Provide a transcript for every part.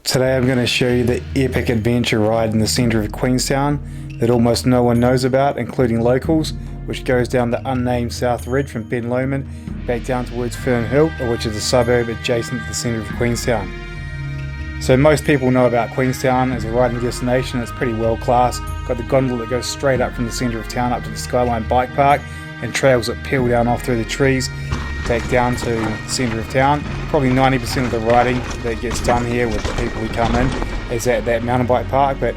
Today I'm going to show you the epic adventure ride in the centre of Queenstown that almost no one knows about, including locals, which goes down the unnamed South Ridge from Ben Lomond back down towards Fern Hill, which is a suburb adjacent to the centre of Queenstown. So most people know about Queenstown as a riding destination. It's pretty world class. Got the gondola that goes straight up from the centre of town up to the Skyline Bike Park, and trails that peel down off through the trees back down to the centre of town. Probably 90% of the riding that gets done here with the people who come in is at that mountain bike park, but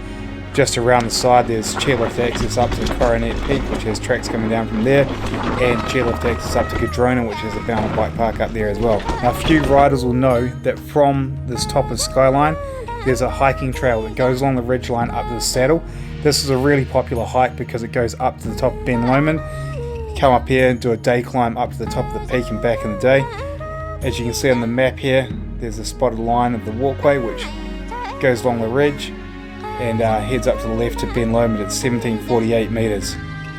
just around the side there's chairlift access up to the Coronet Peak, which has tracks coming down from there, and chairlift access up to Cadrona, which is a mountain bike park up there as well. Now, a few riders will know that from this top of Skyline there's a hiking trail that goes along the ridgeline up to the saddle. This is a really popular hike because it goes up to the top of Ben Lomond. Come up here and do a day climb up to the top of the peak and back in the day. As you can see on the map here, there's a spotted line of the walkway which goes along the ridge and heads up to the left to Ben Lomond at 1748 metres.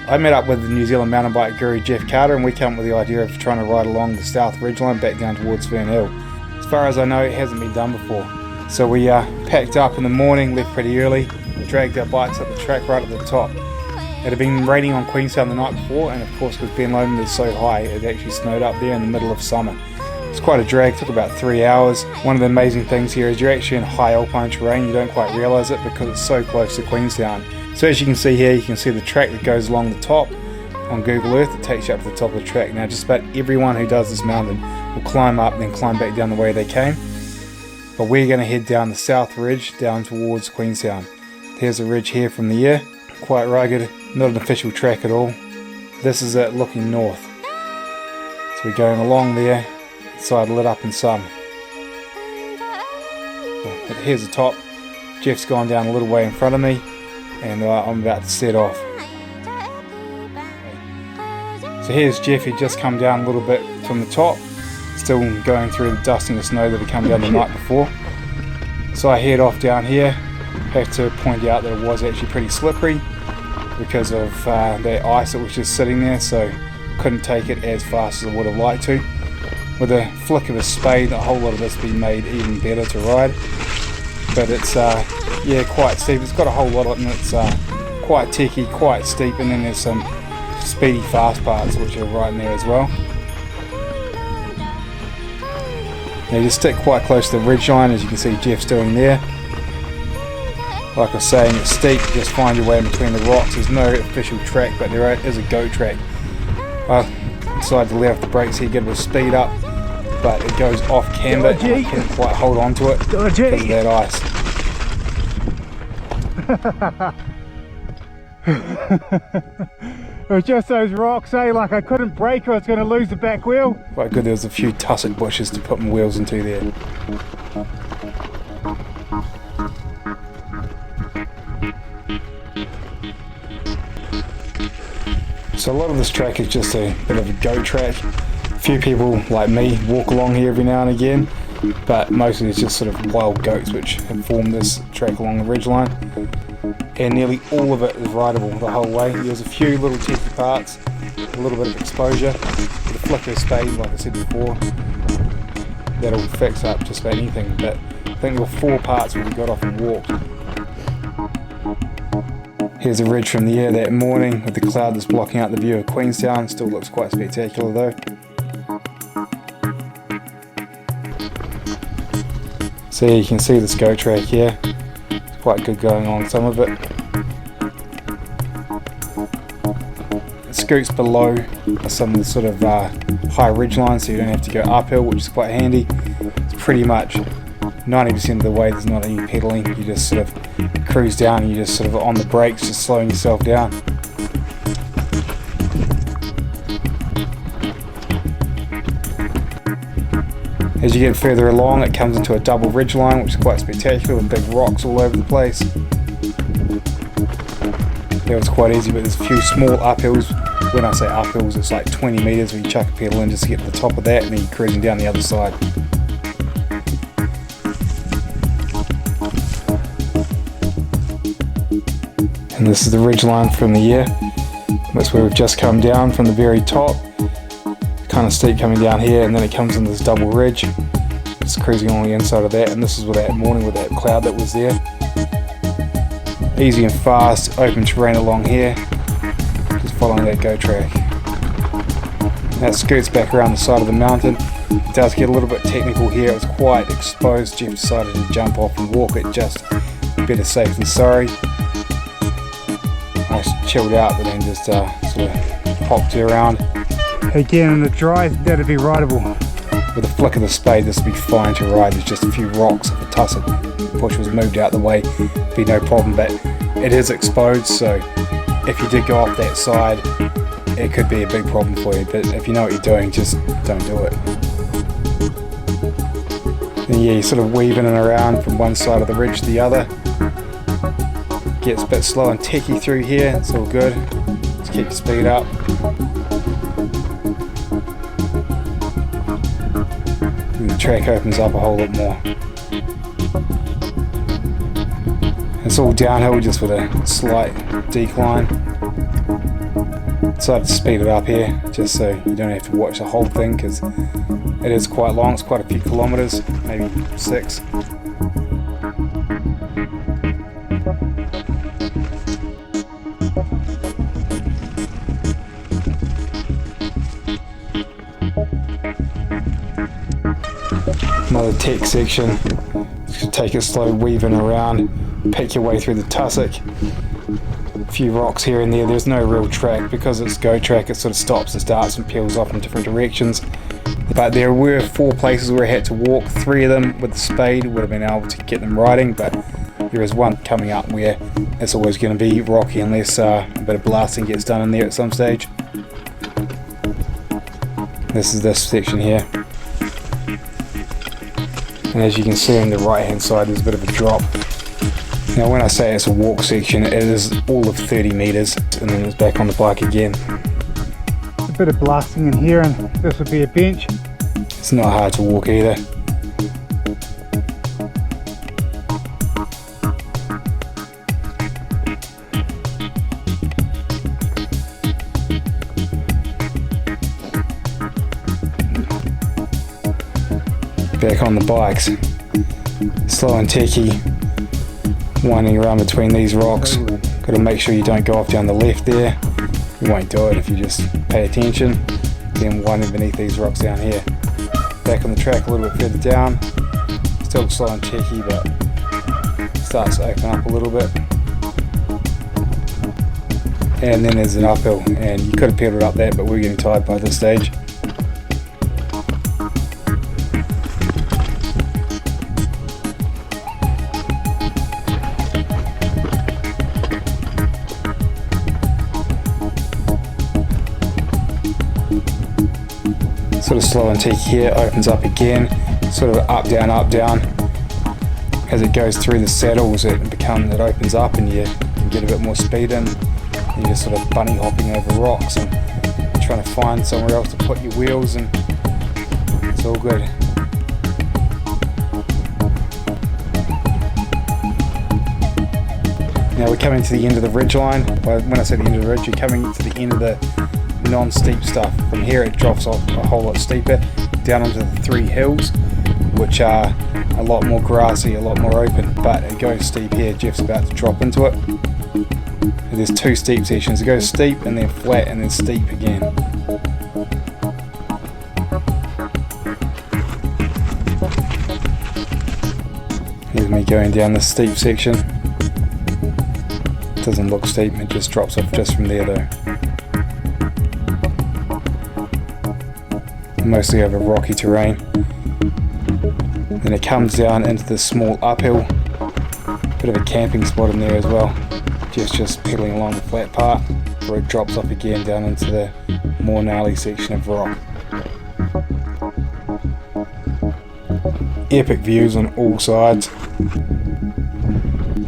I met up with the New Zealand mountain bike guru Jeff Carter, and we came up with the idea of trying to ride along the South Ridgeline back down towards Fern Hill. As far as I know, it hasn't been done before. So we packed up in the morning, left pretty early, dragged our bikes up the track right at the top. It had been raining on Queenstown the night before, and of course because Ben Lomond is so high, it actually snowed up there in the middle of summer. It's quite a drag, took about 3 hours. One of the amazing things here is you're actually in high alpine terrain. You don't quite realise it because it's so close to Queenstown. So as you can see here, you can see the track that goes along the top on Google Earth. It takes you up to the top of the track. Now just about everyone who does this mountain will climb up and then climb back down the way they came. But we're going to head down the South Ridge down towards Queenstown. There's a ridge here from the air, quite rugged, not an official track at all. This is it looking north. So we're going along there, side lit up in sun. But here's the top. Jeff's gone down a little way in front of me, and I'm about to set off. So here's Jeff, he just come down a little bit from the top, still going through the dust and the snow that had come down the night before. So I head off down here. Have to point out that it was actually pretty slippery because of that ice that was just sitting there, so couldn't take it as fast as I would have liked to. With a flick of a spade, a whole lot of this would be made even better to ride. But it's yeah, quite steep. It's got a whole lot of it, and it's quite techy, quite steep, and then there's some speedy fast parts which are right in there as well. Now you just stick quite close to the ridgeline, as you can see Jeff's doing there. Like I was saying, it's steep, just find your way in between the rocks. There's no official track, but there is a go track. I decided to let off the brakes here, get a bit of speed up, but it goes off camber and I couldn't quite hold on to it because of that ice. It was just those rocks, eh? Like I couldn't brake or I was going to lose the back wheel. Quite good, there was a few tussock bushes to put my wheels into there. So a lot of this track is just a bit of a go track. A few people like me walk along here every now and again, but mostly it's just sort of wild goats which have formed this track along the ridgeline. And nearly all of it is rideable the whole way. There's a few little techy parts, a little bit of exposure. With a flick of a spade, like I said before, that'll fix up just about anything. But I think there were 4 parts where we got off and walked. Here's a ridge from the air that morning with the cloud that's blocking out the view of Queenstown. Still looks quite spectacular though. So you can see this go track here. It's quite good going on some of it. It scoots below some of the sort of high ridge lines, so you don't have to go uphill, which is quite handy. It's pretty much 90% of the way there's not any pedaling. You just sort of cruise down and you're just sort of on the brakes, just slowing yourself down. As you get further along, it comes into a double ridge line, which is quite spectacular with big rocks all over the place. That was quite easy, but there's a few small uphills. When I say uphills, it's like 20 metres where you chuck a pedal in just to get to the top of that, and then you're cruising down the other side. And this is the ridge line from the air. That's where we've just come down from the very top. Kind of steep coming down here, and then it comes in this double ridge. It's just cruising on the inside of that, and this is with that morning with that cloud that was there. Easy and fast, open terrain along here, just following that go track. That scoots back around the side of the mountain. It does get a little bit technical here, it was quite exposed. Jeff decided to jump off and walk it, just better safe than sorry. I chilled out, but then just sort of hopped it around. Again, in the dry, that'd be rideable. With a flick of the spade, this would be fine to ride. There's just a few rocks. If the tussock bush was moved out the way, be no problem, but it is exposed, so if you did go off that side, it could be a big problem for you, but if you know what you're doing, just don't do it. And yeah, you're sort of weaving and around from one side of the ridge to the other. Gets a bit slow and techy through here, it's all good. Just keep your speed up. And the track opens up a whole lot more. It's all downhill, just with a slight decline. Decided to speed it up here, just so you don't have to watch the whole thing, because it is quite long. It's quite a few kilometres, maybe 6. Another tech section. Just take it slow, weaving around, pick your way through the tussock. A few rocks here and there. There's no real track because it's go track. It sort of stops and starts and peels off in different directions. But there were 4 places where I had to walk. 3 of them with the spade would have been able to get them riding, but there is one coming up where it's always going to be rocky unless a bit of blasting gets done in there at some stage. This is this section here. And as you can see on the right hand side, there's a bit of a drop. Now when I say it's a walk section, it is all of 30 metres, and then it's back on the bike again. A bit of blasting in here, and this would be a bench. It's not hard to walk either. Back on the bikes, slow and techy, winding around between these rocks. Got to make sure you don't go off down the left there. You won't do it if you just pay attention. Then winding beneath these rocks down here. Back on the track a little bit further down. Still slow and techy, but starts to open up a little bit. And then there's an uphill, and you could have pedalled up that, but we're getting tired by this stage. Sort of slow and techy here, opens up again, sort of up down. As it goes through the saddles, it opens up, and you can get a bit more speed in. You're just sort of bunny hopping over rocks and trying to find somewhere else to put your wheels, and it's all good. Now we're coming to the end of the ridge line. When I say the end of the ridge, you're coming to the end of the non-steep stuff. From here it drops off a whole lot steeper down onto the 3 hills, which are a lot more grassy, a lot more open, but it goes steep here. Jeff's about to drop into it. And there's 2 steep sections. It goes steep and then flat and then steep again. Here's me going down the steep section. It doesn't look steep, it just drops off just from there though. Mostly over rocky terrain. Then it comes down into this small uphill. Bit of a camping spot in there as well. Just pedaling along the flat part where it drops off again down into the more gnarly section of rock. Epic views on all sides.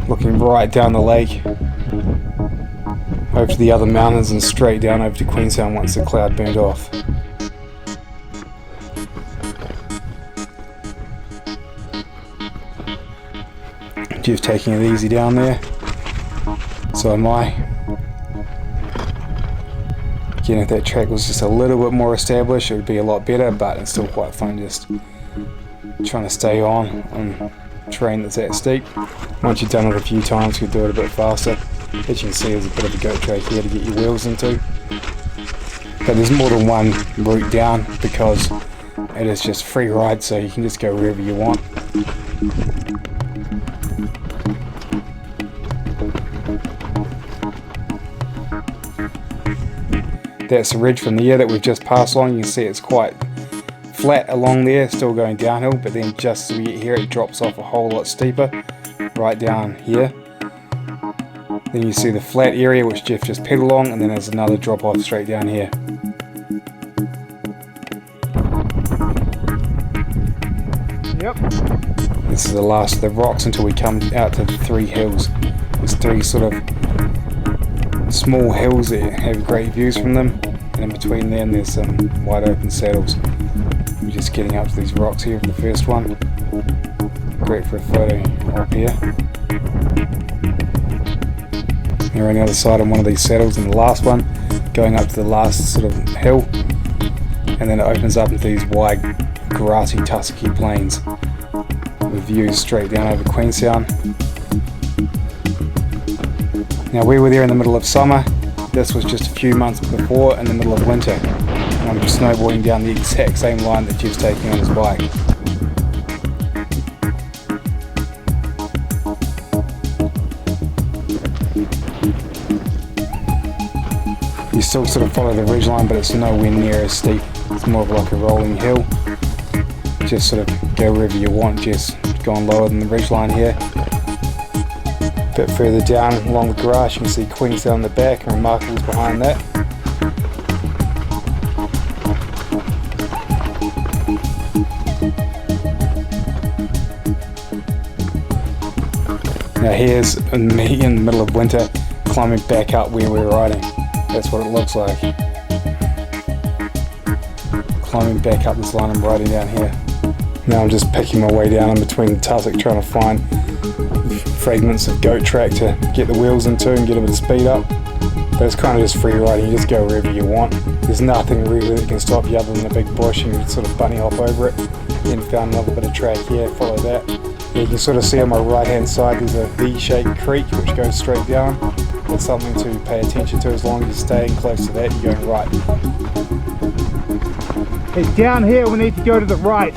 Looking right down the lake, over to the other mountains and straight down over to Queenstown once the cloud burned off. Jeff taking it easy down there, so am I. Again, if that track was just a little bit more established, it would be a lot better, but it's still quite fun just trying to stay on terrain that's that steep. Once you've done it a few times, you can do it a bit faster. As you can see, there's a bit of a goat track here to get your wheels into. But there's more than one route down because it is just free ride, so you can just go wherever you want. That's the ridge from the air that we've just passed along. You can see it's quite flat along there, still going downhill, but then just as we get here it drops off a whole lot steeper right down here. Then you see the flat area which Jeff just pedaled along, and then there's another drop off straight down here. Yep. This is the last of the rocks until we come out to the three hills. There's three sort of small hills that have great views from them, and in between them there's some wide open saddles. We're just getting up to these rocks here for the first one. Great for a photo up here. You're on the other side on one of these saddles, and the last one going up to the last sort of hill, and then it opens up into these wide grassy tussocky plains with views straight down over Queenstown. Now we were there in the middle of summer. This was just a few months before, in the middle of winter, and I'm snowboarding down the exact same line that Jeff's taking on his bike. You still sort of follow the ridge line, but it's nowhere near as steep. It's more of like a rolling hill. Just sort of go wherever you want, just going lower than the ridge line here. A bit further down along the grass you can see Queenstown in the back and Remarkables behind that. Now here's me in the middle of winter climbing back up where we're riding. That's what it looks like. Climbing back up this line I'm riding down here. Now I'm just picking my way down in between the tussock, trying to find fragments of goat track to get the wheels into and get a bit of speed up. But it's kind of just free riding, you just go wherever you want. There's nothing really that can stop you other than a big bush, and you sort of bunny hop over it. Then found another bit of track here, follow that. You can sort of see on my right hand side there's a V-shaped creek which goes straight down. That's something to pay attention to. As long as you're staying close to that, you're going right. It's down here, we need to go to the right.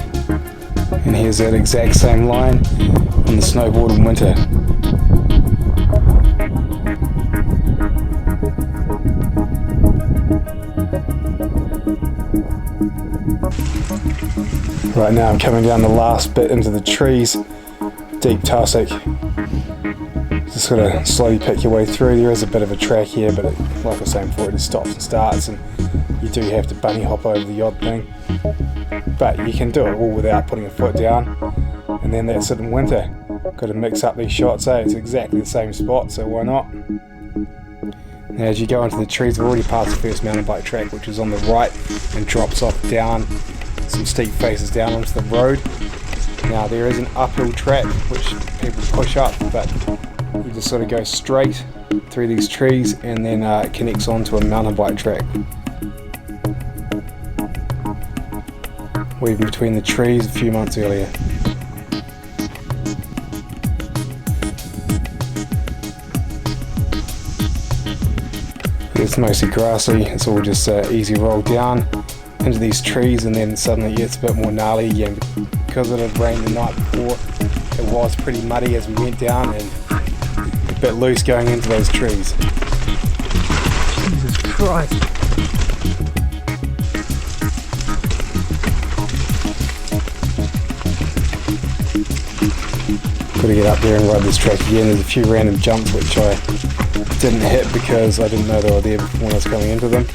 And here's that exact same line on the snowboard in winter. Right now I'm coming down the last bit into the trees, deep tussock. Just gotta slowly pick your way through. There is a bit of a track here, but like I was saying before, it just stops and starts, and you do have to bunny hop over the odd thing. But you can do it all without putting a foot down. And then that's it in winter. Got to mix up these shots, eh? It's exactly the same spot, so why not? Now as you go into the trees, we've already passed the first mountain bike track, which is on the right and drops off down some steep faces down onto the road. Now there is an uphill track which people push up, but you just sort of go straight through these trees, and then it connects onto a mountain bike track. Weaving between the trees a few months earlier. It's mostly grassy, it's all just easy roll down into these trees, and then suddenly it gets a bit more gnarly again. Because it had rained the night before, it was pretty muddy as we went down, and a bit loose going into those trees. Jesus Christ. Got to get up there and ride this track again. There's a few random jumps which I didn't hit because I didn't know they were there before when I was coming into them.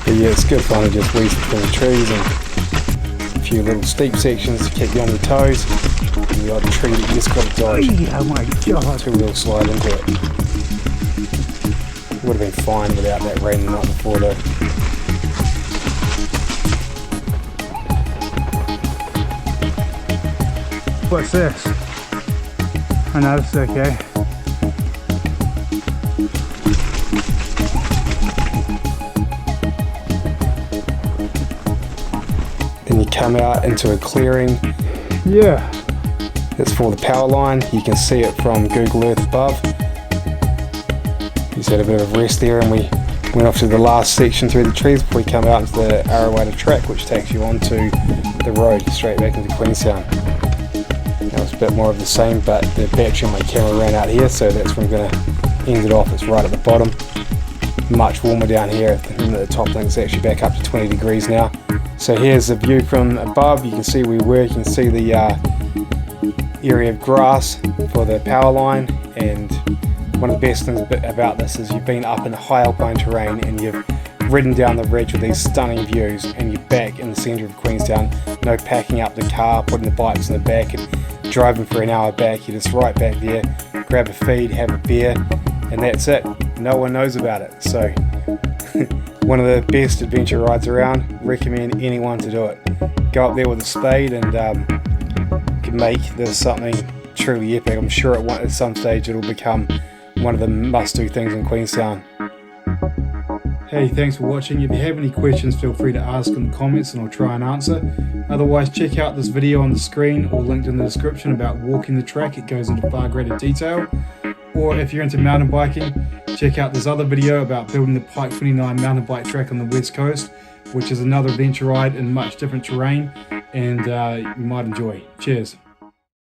But yeah, it's good fun to just weave between the trees, and a few little steep sections to keep you on your toes, and the odd tree that you just got to dodge. Oh my God. Two-wheel slide into it. Would have been fine without that rain the night before though. What's this? I know this is okay. come out into a clearing. Yeah. It's for the power line. You can see it from Google Earth above. Just had a bit of rest there, and we went off to the last section through the trees before we come out into the Arawata track, which takes you onto the road straight back into Queenstown. That was a bit more of the same, but the battery on my camera ran out here, so that's where I'm going to end it off. It's right at the bottom. Much warmer down here, and the top link's actually back up to 20 degrees now. So here's the view from above. You can see where we were. You can see the area of grass for the power line, and one of the best things about this is you've been up in high alpine terrain and you've ridden down the ridge with these stunning views, and you're back in the centre of Queenstown. No packing up the car, putting the bikes in the back and driving for an hour back. You're just right back there, grab a feed, have a beer, and that's it. No one knows about it. So one of the best adventure rides around. Recommend anyone to do it. Go up there with a spade and you can make this something truly epic. I'm sure at some stage it'll become one of the must-do things in Queenstown. Hey, thanks for watching. If you have any questions, feel free to ask in the comments and I'll try and answer. Otherwise, check out this video on the screen or linked in the description about walking the track. It goes into far greater detail. Or if you're into mountain biking, check out this other video about building the Pike 29 mountain bike track on the west coast, which is another adventure ride in much different terrain, and you might enjoy. Cheers.